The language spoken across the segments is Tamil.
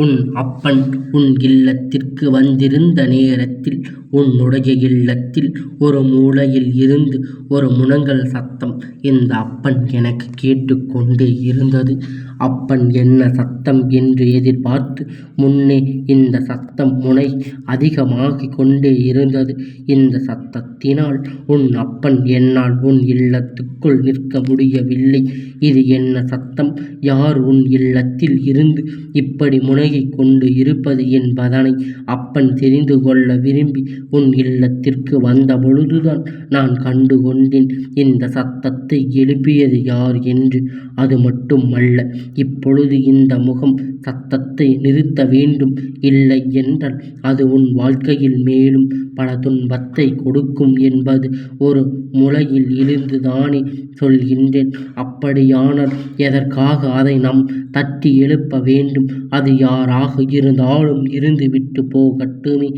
உன் அப்பன் உன் இல்லத்திற்கு வந்திருந்த நேரத்தில் உன்னுடைய இல்லத்தில் ஒரு மூலையில் இருந்து ஒரு முனங்கல் சத்தம் இந்த அப்பன் எனக்கு கேட்டுக்கொண்டே இருந்தது. அப்பன் என்ன சத்தம் என்று எதிர்பார்த்து முன்னே இந்த சத்தம் முனை அதிகமாகிக் கொண்டே இருந்தது. இந்த சத்தத்தினால் உன் அப்பன் என்னால் உன் இல்லத்துக்குள் நிற்க முடியவில்லை. இது என்ன சத்தம்? யார் உன் இல்லத்தில் இருந்து இப்படி முனகிக் கொண்டு இருப்பது என்பதனை அப்பன் தெரிந்து கொள்ள விரும்பி உன் இல்லத்திற்கு வந்த பொழுதுதான் நான் கண்டு கொண்டேன் இந்த சத்தத்தை எழுப்பியது யார் என்று. அது மட்டும் அல்ல, இப்பொழுது இந்த முகம் சத்தத்தை நிறுத்த வேண்டும். இல்லை என்றால் அது உன் வாழ்க்கையில் மேலும் பல துன்பத்தை கொடுக்கும் என்பது ஒரு முளையில் இழுந்துதானே சொல்கின்றேன். அப்படியானால் எதற்காக அதை நாம் தட்டி எழுப்ப வேண்டும்? அது யாராக இருந்தாலும் இருந்துவிட்டு போகட்டுமே.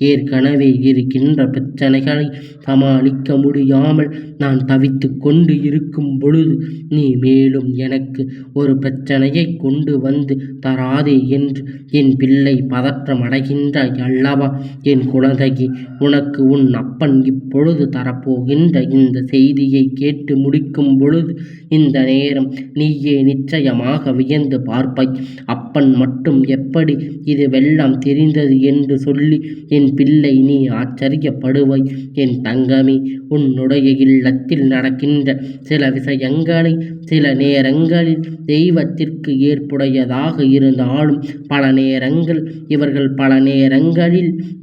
ஏற்கனவே இருக்கின்ற பிரச்சனைகளை சமாளிக்க முடியாமல் நான் தவித்து கொண்டு இருக்கும் பொழுது நீ மேலும் எனக்கு ஒரு பிரச்சனையை கொண்டு வந்து தராதே என்று என் பிள்ளை பதற்றம் அடைகின்றாய் அல்லவா? என் குழந்தையே, உனக்கு உன் அப்பன் இப்பொழுது தரப்போகின்ற இந்த செய்தியை கேட்டு முடிக்கும் பொழுது இந்த நேரம் நீயே நிச்சயமாக வியந்து பார்ப்பாய். அப்பன் மட்டும் எப்படி இதுவெல்லாம் தெரிந்தது என்று சொல்லி என் பிள்ளை நீ ஆச்சரியப்படுவாய். என் தங்கமே, உன்னுடைய இல்லத்தில் நடக்கின்ற சில விஷயங்களை சில நேரங்களில் தெய்வத்திற்கு ஏற்புடையதாக இருந்தாலும் பல நேரங்களில்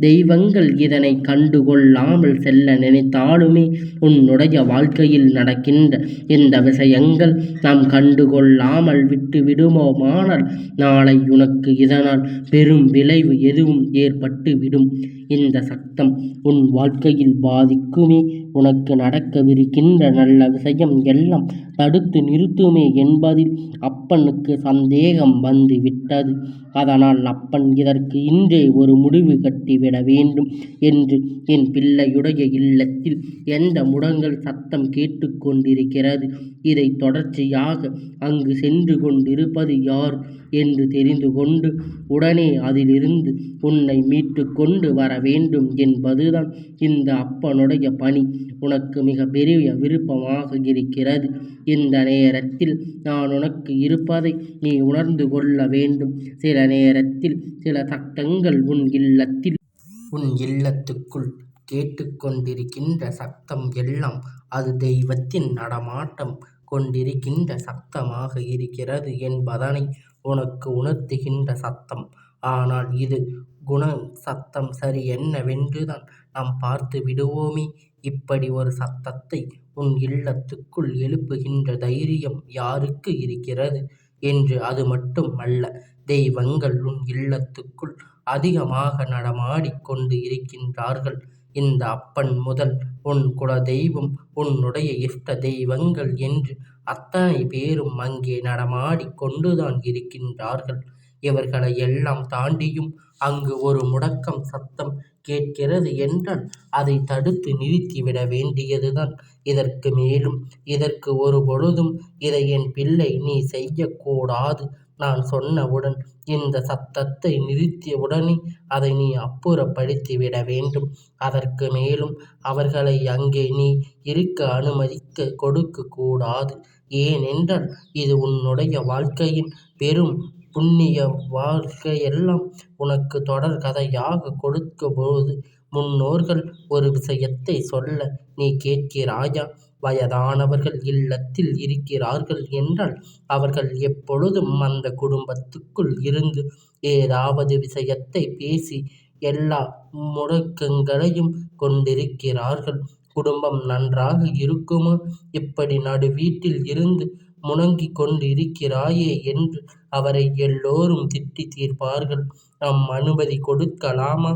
தெய்வங்கள் இதனை கண்டுகொள்ளாமல் செல்ல நினைத்தாலுமே உன்னுடைய வாழ்க்கையில் நடக்கின்ற இந்த விஷயங்கள் நாம் கண்டுகொள்ளாமல் விட்டு விடுமோமானால் நாளை உனக்கு இதனால் பெரும் விளைவு எதுவும் ஏற்பட்டு விடும். இந்த சத்தம் உன் வாழ்க்கையில் பாதிக்குமே. உனக்கு நடக்கவிருக்கின்ற நல்ல விஷயம் எல்லாம் தடுத்து நிறுத்துமே என்பதில் அப்பனுக்கு சந்தேகம் வந்து விட்டது. அதனால் அப்பன் இதற்கு இன்றே ஒரு முடிவு கட்டிவிட வேண்டும் என்று என் பிள்ளையுடைய இல்லத்தில் எந்த முடங்கல் சத்தம் கேட்டுக்கொண்டிருக்கிறது, இதை தொடர்ச்சியாக அங்கு சென்று கொண்டிருப்பது யார் என்று தெரிந்து கொண்டு உடனே அதிலிருந்து உன்னை மீட்டு கொண்டு வர வேண்டும் என்பதுதான் இந்த அப்பனுடைய பணி. உனக்கு மிக பெரிய விருப்பமாக இருக்கிறது. இந்த நேரத்தில் நான் உனக்கு இருப்பதை நீ உணர்ந்து கொள்ள வேண்டும். சில நேரத்தில் சில சத்தங்கள் உன் இல்லத்துக்குள் கேட்டுக்கொண்டிருக்கின்ற சத்தம் எல்லாம் அது தெய்வத்தின் நடமாட்டம் கொண்டிருக்கின்ற சத்தமாக இருக்கிறது என்பதனை உனக்கு உணர்த்துகின்ற சத்தம். ஆனால் இது குண சத்தம் சரி என்னவென்றுதான் நாம் பார்த்து விடுவோமே. இப்படி ஒரு சத்தத்தை உன் இல்லத்துக்குள் எழுப்புகின்ற தைரியம் யாருக்கு இருக்கிறது என்று. அது மட்டும் அல்ல, தெய்வங்கள் உன் இல்லத்துக்குள் அதிகமாக நடமாடிக் கொண்டு இருக்கின்றார்கள். இந்த அப்பன் முதல் உன் குல தெய்வம், உன்னுடைய இஷ்ட தெய்வங்கள் என்று அத்தனை பேரும் அங்கே நடமாடிக் கொண்டுதான் இருக்கின்றார்கள். இவர்களை எல்லாம் தாண்டியும் அங்கு ஒரு முடக்கம் சத்தம் கேட்கிறது என்றால் அதை தடுத்து நிறுத்திவிட வேண்டியதுதான். இதற்கு மேலும் இதற்கு ஒரு பொழுதும் இதை என் பிள்ளை நீ செய்யக்கூடாது. நான் சொன்னவுடன் இந்த சத்தத்தை நிறுத்தியவுடனே அதை நீ அப்புறப்படுத்திவிட வேண்டும். அதற்கு மேலும் அவர்களை அங்கே நீ இருக்க அனுமதிக்க கொடுக்க கூடாது. ஏனென்றால் இது உன்னுடைய வாழ்க்கையின் பெரும் புண்ணிய வாழ்க்கையெல்லாம் உனக்கு தொடர் கதையாக கொடுக்கும்போது முன்னோர்கள் ஒரு விஷயத்தை சொல்ல நீ கேட்கிறாயா? வயதானவர்கள் இல்லத்தில் இருக்கிறார்கள் என்றால் அவர்கள் எப்பொழுதும் அந்த குடும்பத்துக்குள் இருந்து ஏதாவது விஷயத்தை பேசி எல்லா முடக்கங்களையும் கொண்டிருக்கிறார்கள். குடும்பம் நன்றாக இருக்குமா? இப்படி நடு வீட்டில் இருந்து முணங்கிக் கொண்டிருக்கிறாயே என்று அவரை எல்லோரும் திட்டி தீர்ப்பார்கள். நாம் அனுமதி கொடுக்கலாமா?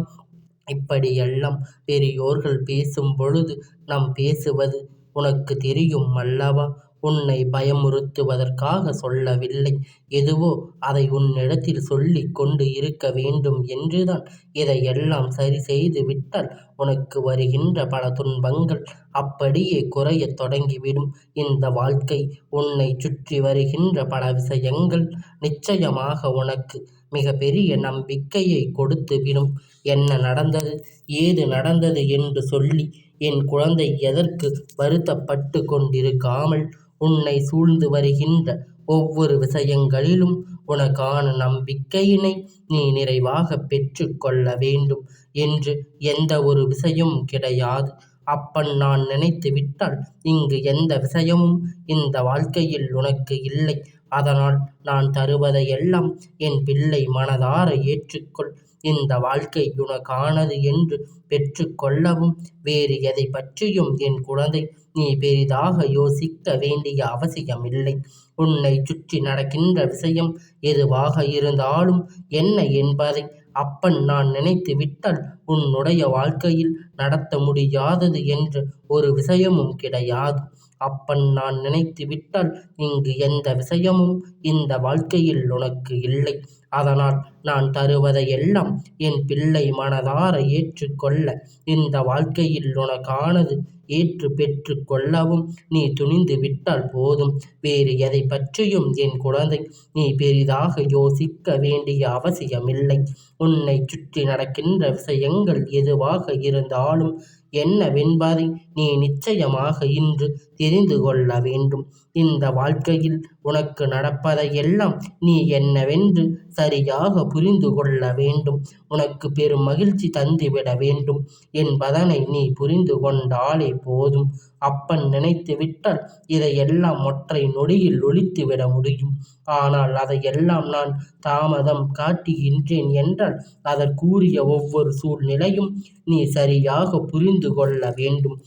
இப்படியெல்லாம் பெரியோர்கள் பேசும் பொழுது நாம் பேசுவது உனக்கு தெரியும் அல்லவா? உன்னை பயமுறுத்துவதற்காக சொல்லவில்லை. எதுவோ அதை உன்னிடத்தில் சொல்லிக் கொண்டு இருக்க வேண்டும் என்றுதான். இதையெல்லாம் சரி செய்து விட்டால் உனக்கு வருகின்ற பல துன்பங்கள் அப்படியே குறையத் தொடங்கிவிடும். இந்த வாழ்க்கை, உன்னை சுற்றி வருகின்ற பல விஷயங்கள் நிச்சயமாக உனக்கு மிக பெரிய நம்பிக்கையை கொடுத்துவிடும். என்ன நடந்தது, ஏது நடந்தது என்று சொல்லி என் குழந்தை எதற்கு வருத்தப்பட்டு கொண்டிருக்காமல், உன்னை சூழ்ந்து வருகின்ற ஒவ்வொரு விஷயங்களிலும் உனக்கான நம்பிக்கையினை நீ நிறைவாக பெற்று கொள்ள வேண்டும் என்று எந்த ஒரு விஷயமும் கிடையாது. அப்பன் நான் நினைத்து விட்டால் இங்கு எந்த விஷயமும் இந்த வாழ்க்கையில் உனக்கு இல்லை. அதனால் நான் தருவதையெல்லாம் என் பிள்ளை மனதார ஏற்றுக்கொள். இந்த வாழ்க்கை உனக்கானது என்று பெற்று கொள்ளவும் வேறு எதை பற்றியும் என் குழந்தை நீ பெரிதாக யோசிக்க வேண்டிய அவசியமில்லை. உன்னை சுற்றி நடக்கின்ற விஷயம் எதுவாக இருந்தாலும் என்ன என்பதை அப்பன் நான் நினைத்து விட்டால் உன்னுடைய வாழ்க்கையில் நடத்த முடியாதது என்று ஒரு விஷயமும் கிடையாது. அப்பன் நான் நினைத்து விட்டால் இங்கு எந்த விஷயமும் இந்த வாழ்க்கையில் உனக்கு இல்லை. அதனால் நான் தருவதையெல்லாம் என் பிள்ளை மனதார ஏற்றுக்கொள்ள, இந்த வாழ்க்கையில் உனக்கானது ஏற்று பெற்று கொள்ளவும் நீ துணிந்து விட்டால் போதும். வேறு எதை பற்றியும் என் குழந்தை நீ பெரிதாக யோசிக்க வேண்டிய அவசியமில்லை. உன்னை சுற்றி நடக்கின்ற விஷயங்கள் எதுவாக இருந்தாலும் என்னவென்பதை நீ நிச்சயமாக இன்று தெரிந்து கொள்ள வேண்டும். இந்த வாழ்க்கையில் உனக்கு நடப்பதையெல்லாம் நீ என்னவென்று சரியாக புரிந்து கொள்ள வேண்டும். உனக்கு பெரும் மகிழ்ச்சி தந்துவிட வேண்டும் என்பதனை நீ புரிந்து கொண்டாலே போதும். அப்பன் நினைத்து விட்டால் இதையெல்லாம் ஒற்றை நொடியில் ஒழித்துவிட முடியும். ஆனால் அதையெல்லாம் நான் தாமதம் காட்டுகின்றேன் என்றால் அதற்குரிய ஒவ்வொரு சூழ்நிலையும் நீ சரியாக புரிந்து கொள்ள வேண்டும்.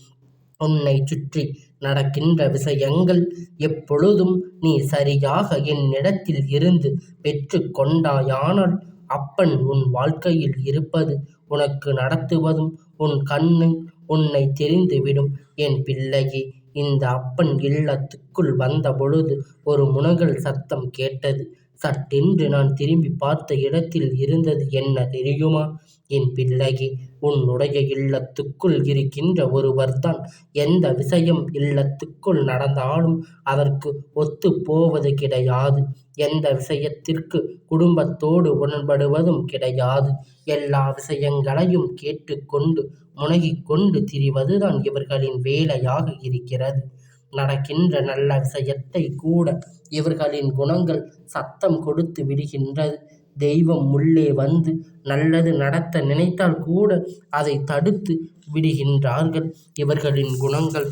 உன்னை சுற்றி நடக்கின்ற விஷயங்கள் எப்பொழுதும் நீ சரியாக என்னிடத்தில் இருந்து பெற்று கொண்டாயானால் அப்பன் உன் வாழ்க்கையில் இருப்பது உனக்கு நடத்துவதும் உன் கண்ணு உன்னை தெரிந்துவிடும். என் பிள்ளையே, இந்த அப்பன் இல்லத்துக்குள் வந்த பொழுது ஒரு முனகல் சத்தம் கேட்டது. சட்டென்று நான் திரும்பி பார்த்த இடத்தில் இருந்தது என்ன தெரியுமா? என் பிள்ளையே, உன்னுடைய இல்லத்துக்குள் இருக்கின்ற ஒருவர்தான் எந்த விஷயம் இல்லத்துக்குள் நடந்தாலும் அதற்கு ஒத்து போவது கிடையாது. எந்த விஷயத்திற்கு குடும்பத்தோடு உடன்படுவதும் கிடையாது. எல்லா விஷயங்களையும் கேட்டுக்கொண்டு முனகிக்கொண்டு திரிவதுதான் இவர்களின் வேலையாக இருக்கிறது. நடக்கின்ற நல்ல விஷயத்தை கூட இவர்களின் குணங்கள் சத்தம் கொடுத்து விடுகின்றது. தெய்வம் உள்ளே வந்து நல்லது நடத்த நினைத்தால் கூட அதை தடுத்து விடுகின்றார்கள் இவர்களின் குணங்கள்.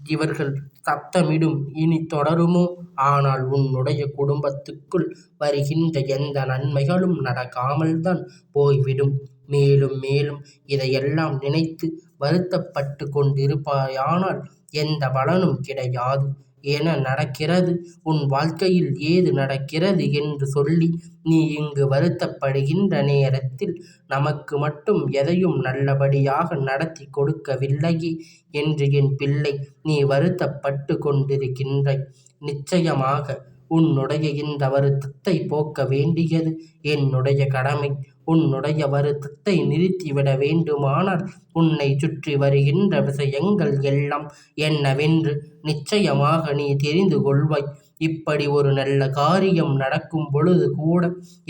இவர்கள் சத்தமிடும் இனி தொடருமோ? ஆனால் உன்னுடைய குடும்பத்துக்குள் வருகின்ற எந்த நன்மைகளும் நடக்காமல்தான் போய்விடும். மேலும் மேலும் இதையெல்லாம் நினைத்து வருத்தப்பட்டு கொண்டிருப்பாயானால் எந்த பலனும் கிடையாது. என்ன நடக்கிறது, உன் வாழ்க்கையில் ஏது நடக்கிறது என்று சொல்லி நீ இங்கு வருத்தப்படுகின்ற நேரத்தில் நமக்கு மட்டும் எதையும் நல்லபடியாக நடத்தி கொடுக்கவில்லையே என்று என் பிள்ளை நீ வருத்தப்பட்டு கொண்டிருக்கின்றாய். நிச்சயமாக உன்னுடைய இந்த வருத்தத்தை போக்க வேண்டியது என்னுடைய கடமை. உன்னுடைய வருத்தத்தை நிறுத்திவிட வேண்டுமானால் உன்னை சுற்றி வருகின்ற விஷயங்கள் எல்லாம் என்னவென்று நிச்சயமாக நீ தெரிந்து கொள்வாய். இப்படி ஒரு நல்ல காரியம் நடக்கும் பொழுது கூட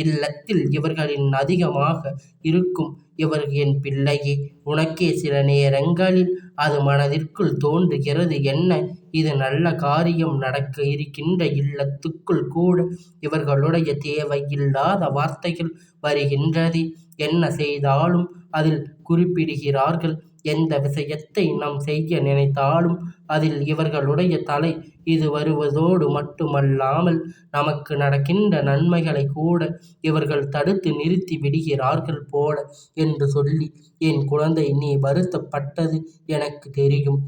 இல்லத்தில் இவர்களின் அதிகமாக இருக்கும். இவர் என் பிள்ளையே, உனக்கே சில நேரங்களில் அது மனதிற்குள் தோன்றுகிறது, என்ன இது நல்ல காரியம் நடக்க இருக்கின்ற இல்லத்துக்குள் கூட இவர்களுடைய தேவையில்லாத வார்த்தைகள் வருகின்றது. என்ன செய்தாலும் அதில் குறிப்பிடுகிறார்கள். எந்த விஷயத்தை நாம் செய்ய நினைத்தாலும் அதில் இவர்களுடைய தலை இது வருவதோடு மட்டுமல்லாமல் நமக்கு நடக்கின்ற நன்மைகளை கூட இவர்கள் தடுத்து நிறுத்தி விடுகிறார்கள் போல என்று சொல்லி என் குழந்தை நீ வருத்தப்பட்டது எனக்கு தெரியும்.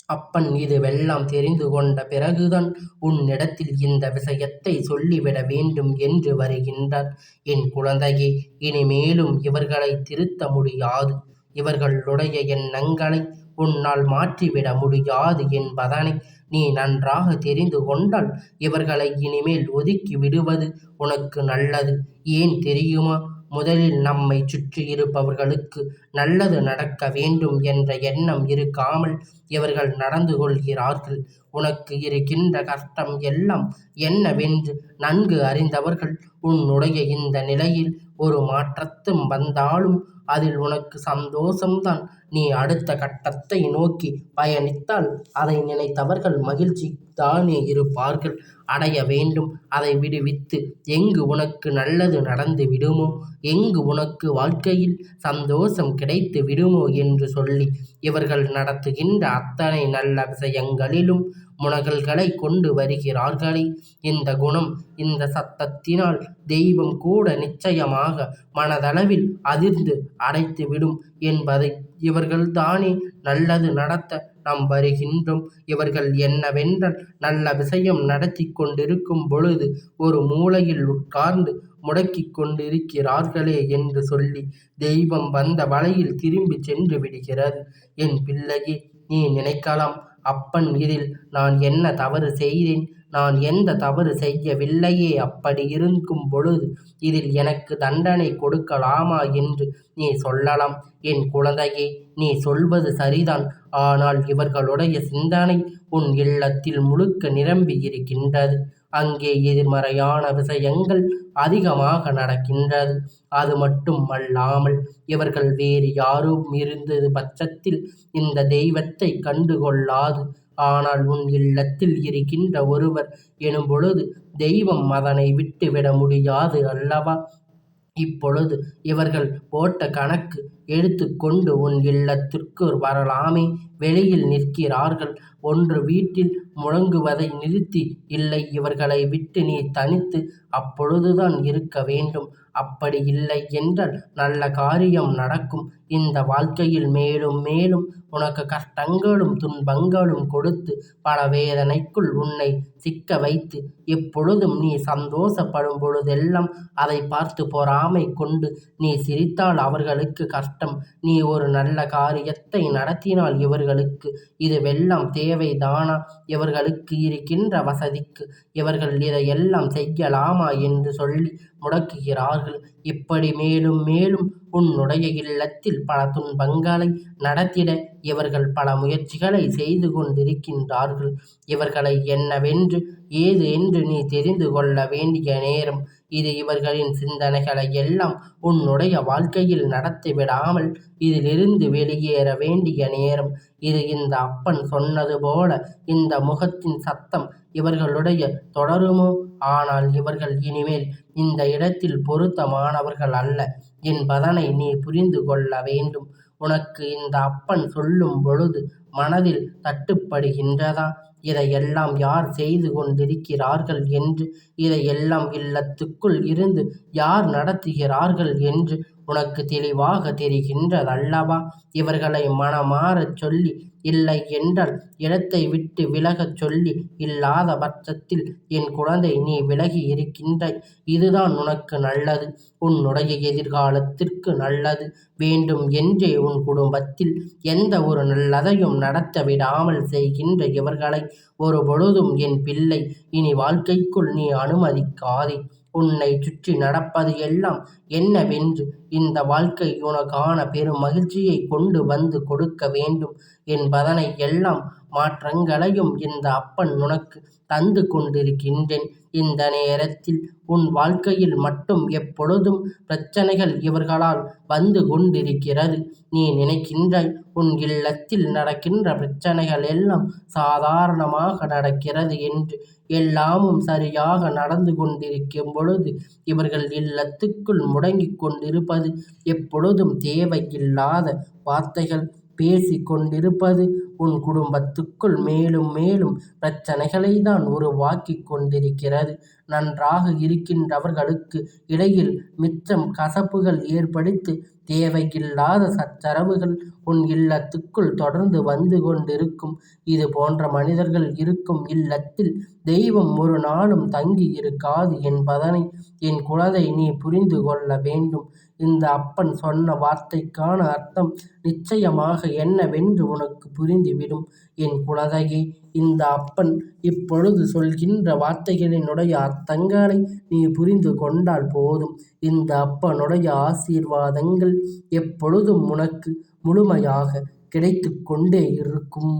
அப்பன் இதுவெல்லாம் தெரிந்து கொண்ட பிறகுதான் உன்னிடத்தில் இந்த விஷயத்தை சொல்லிவிட வேண்டும் என்று வருகின்றார். என் குழந்தையே, இனிமேலும் இவர்களை திருத்த முடியாது. இவர்களுடைய எண்ணங்களை உன்னால் மாற்றிவிட முடியாது என்பதனை நீ நன்றாக தெரிந்து கொண்டால் இவர்களை இனிமேல் ஒதுக்கி விடுவது உனக்கு நல்லது. ஏன் தெரியுமா? முதலில் நம்மை சுற்றி இருப்பவர்களுக்கு நல்லது நடக்க வேண்டும் என்ற எண்ணம் இருக்காமல் இவர்கள் நடந்து கொள்கிறார்கள். உனக்கு இருக்கின்ற கஷ்டம் எல்லாம் என்னவென்று நன்கு அறிந்தவர்கள் உன்னுடைய இந்த நிலையில் ஒரு மாற்றத்தும் வந்தாலும் அதில் உனக்கு சந்தோஷம்தான். நீ அடுத்த கட்டத்தை நோக்கி பயணித்தால் அதை நினைத்தவர்கள் மகிழ்ச்சி தானே இருப்பார்கள். அடைய வேண்டும் அதை விடுவித்து எங்கு உனக்கு நல்லது நடந்து விடுமோ, எங்கு உனக்கு வாழ்க்கையில் சந்தோஷம் கிடைத்து விடுமோ என்று சொல்லி இவர்கள் நடத்துகின்ற அத்தனை நல்ல விஷயங்களிலும் முனகல்களை கொண்டு வருகிறார்களே. இந்த குணம், இந்த சத்தத்தினால் தெய்வம் கூட நிச்சயமாக மனதளவில் அதிர்ந்து அடைத்துவிடும் என்பதை இவர்கள்தானே நல்லது நடத்த நாம் வருகின்றோம். இவர்கள் என்னவென்றால் நல்ல விஷயம் நடத்தி கொண்டிருக்கும் பொழுது ஒரு மூலையில் உட்கார்ந்து முடக்கிக் கொண்டிருக்கிறார்களே என்று சொல்லி தெய்வம் வந்த வழியில் திரும்பி சென்று விடுகிறது. என் பிள்ளையே, நீ நினைக்கலாம், அப்பன் இதில் நான் என்ன தவறு செய்தேன்? நான் எந்த தவறு செய்யவில்லையே. அப்படி இருக்கும் பொழுது இதில் எனக்கு தண்டனை கொடுக்கலாமா என்று நீ சொல்லலாம். என் குழந்தையே, நீ சொல்வது சரிதான். ஆனால் இவர்களுடைய சிந்தனை உன் இல்லத்தில் முழுக்க நிரம்பி இருக்கின்றது. அங்கே எதிர்மறையான விஷயங்கள் அதிகமாக நடக்கின்றது. அது மட்டும் அல்லாமல் இவர்கள் வேறு யாரும் இருந்தது பட்சத்தில் இந்த தெய்வத்தை கண்டுகொள்ளாது. ஆனால் உன் இல்லத்தில் இருக்கின்ற ஒருவர் எனும் பொழுது தெய்வம் அதனை விட்டுவிட முடியாது அல்லவா? இப்பொழுது இவர்கள் போட்ட கணக்கு எடுத்துக்கொண்டு உன் இல்லத்திற்கு வரலாமே. வெளியில் நிற்கிறார்கள். ஒன்று வீட்டில் முழங்குவதை நிறுத்தி, இல்லை இவர்களை விட்டு நீ தனித்து அப்பொழுதுதான் இருக்க வேண்டும். அப்படி இல்லை என்றால் நல்ல காரியம் நடக்கும். இந்த வாழ்க்கையில் மேலும் மேலும் உனக்கு கஷ்டங்களும் துன்பங்களும் கொடுத்து பல வேதனைக்குள் உன்னை சிக்க வைத்து எப்பொழுதும் நீ சந்தோஷப்படும் பொழுதெல்லாம் அதை பார்த்து பொறாமை கொண்டு நீ சிரித்தால் அவர்களுக்கு கஷ்டம். நீ ஒரு நல்ல காரியத்தை நடத்தினால் இவர்களுக்கு இதுவெல்லாம் தேவைதானா? இவர்களுக்கு இருக்கின்ற வசதிக்கு இவர்கள் இதையெல்லாம் செய்யலாமா என்று சொல்லி முடக்குகிறார்கள். இப்படி மேலும் மேலும் உன்னுடைய இல்லத்தில் பல துன்பங்களை நடத்திட இவர்கள் பல முயற்சிகளை செய்து கொண்டிருக்கின்றார்கள். இவர்களை என்னவென்று ஏது என்று நீ தெரிந்து கொள்ள வேண்டிய நேரம் இது. இவர்களின் சிந்தனைகளை எல்லாம் உன்னுடைய வாழ்க்கையில் நடத்திவிடாமல் இதிலிருந்து வெளியேற வேண்டிய நேரம் இது. இந்த அப்பன் சொன்னது போல இந்த முகத்தின் சத்தம் இவர்களுடைய தொடருமோ? ஆனால் இவர்கள் இனிமேல் இந்த இடத்தில் பொருத்தமானவர்கள் அல்ல என்பதனை நீ புரிந்து கொள்ள வேண்டும். உனக்கு இந்த அப்பன் சொல்லும் பொழுது மனதில் தட்டுப்படுகின்றதா? இதையெல்லாம் யார் செய்து கொண்டிருக்கிறார்கள் என்று, இதையெல்லாம் இல்லத்துக்குள் இருந்து யார் நடத்துகிறார்கள் என்று உனக்கு தெளிவாக தெரிகின்றதல்லவா? இவர்களை மனமாறச் சொல்லி, இல்லை என்றால் இடத்தை விட்டு விலகச் சொல்லி, இல்லாத பட்சத்தில் என் குழந்தை நீ விலகி இருக்கின்றாய். இதுதான் உனக்கு நல்லது, உன்னுடைய எதிர்காலத்திற்கு நல்லது. வேண்டும் என்றே உன் குடும்பத்தில் எந்த ஒரு நல்லதையும் நடத்த விடாமல் செய்கின்ற இவர்களை ஒரு பொழுதும் என் பிள்ளை இனி வாழ்க்கைக்குள் நீ அனுமதிக்காதே. உன்னை சுற்றி நடப்பது எல்லாம் என்னவென்று, இந்த வாழ்க்கை உனக்கான பெரும் மகிழ்ச்சியை கொண்டு வந்து கொடுக்க வேண்டும் என்பதனை எல்லாம் மாற்றங்களையும் இந்த அப்பன் உனக்கு தந்து கொண்டிருக்கின்றேன். இந்த நேரத்தில் உன் வாழ்க்கையில் மட்டும் எப்பொழுதும் பிரச்சனைகள் இவர்களால் வந்து கொண்டிருக்கிறது. நீ நினைக்கின்றாய் உன் இல்லத்தில் நடக்கின்ற பிரச்சனைகள் எல்லாம் சாதாரணமாக நடக்கிறது என்று. எல்லாமும் சரியாக நடந்து கொண்டிருக்கும் பொழுது இவர்கள் இல்லத்துக்குள் முடங்கிக் கொண்டிருப்பது, எப்பொழுதும் தேவையில்லாத வார்த்தைகள் பேசி கொண்டிருப்பது உன் குடும்பத்துக்குள் மேலும் மேலும் பிரச்சனைகளை தான் உருவாக்கி கொண்டிருக்கிறது. நன்றாக இருக்கின்றவர்களுக்கு இடையில் மிச்சம் கசப்புகள் ஏற்படுத்தி தேவையில்லாத சச்சரவுகள் உன் இல்லத்துக்குள் தொடர்ந்து வந்து கொண்டிருக்கும். இது போன்ற மனிதர்கள் இருக்கும் இல்லத்தில் தெய்வம் ஒரு நாளும் தங்கி இருக்காது என்பதனை என் குழந்தை நீ புரிந்து கொள்ள வேண்டும். இந்த அப்பன் சொன்ன வார்த்தைக்கான அர்த்தம் நிச்சயமாக என்னவென்று உனக்கு புரிந்துவிடும். என் குழந்தையே, இந்த அப்பன் இப்பொழுது சொல்கின்ற வார்த்தைகளினுடைய அர்த்தங்களை நீ புரிந்து கொண்டால் போதும். இந்த அப்பனுடைய ஆசீர்வாதங்கள் எப்பொழுதும் உனக்கு முழுமையாக கிடைத்து கொண்டே இருக்கும்.